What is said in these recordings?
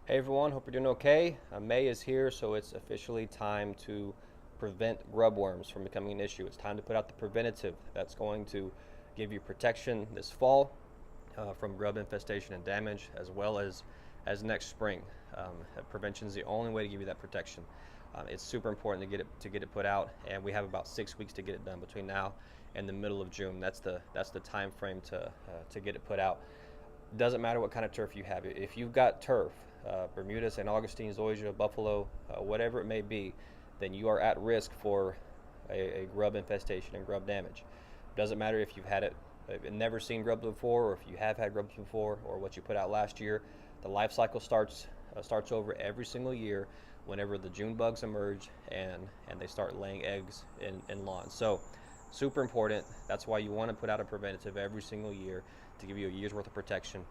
Hey everyone, hope you're doing okay. May is here, so it's officially time to prevent grub worms from becoming an issue. It's time to put out the preventative that's going to give you protection this fall from grub infestation and damage, as well as next spring. Prevention is the only way to give you that protection. It's super important to get it put out, and we have about 6 weeks to get it done between now and the middle of June. That's the time frame to get it put out. Doesn't matter what kind of turf you have. If you've got turf, Bermuda, St. Augustine, Zoysia, Buffalo, whatever it may be, then you are at risk for a grub infestation and grub damage. Doesn't matter if you've had it, never seen grubs before, or if you have had grubs before, or what you put out last year. The life cycle starts over every single year whenever the June bugs emerge and they start laying eggs in lawns. So super important. That's why you want to put out a preventative every single year to give you a year's worth of protection.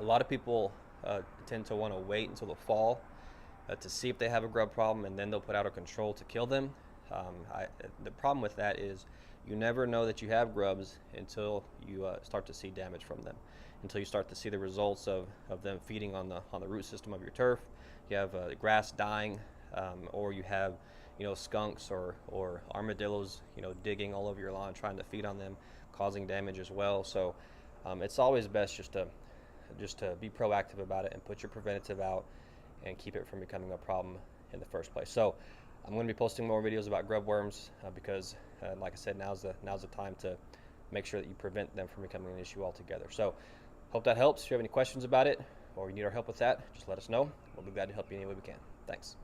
A lot of people tend to want to wait until the fall to see if they have a grub problem, and then they'll put out a control to kill them. The problem with that is you never know that you have grubs until you start to see damage from them, until you start to see the results of them feeding on the root system of your turf. You have grass dying, or you have skunks or armadillos digging all over your lawn trying to feed on them, causing damage as well. So it's always best just to be proactive about it and put your preventative out and keep it from becoming a problem in the first place. So I'm going to be posting more videos about grub worms because, like I said, now's the time to make sure that you prevent them from becoming an issue altogether. So hope that helps. If you have any questions about it or you need our help with that, just let us know. We'll be glad to help you any way we can. Thanks.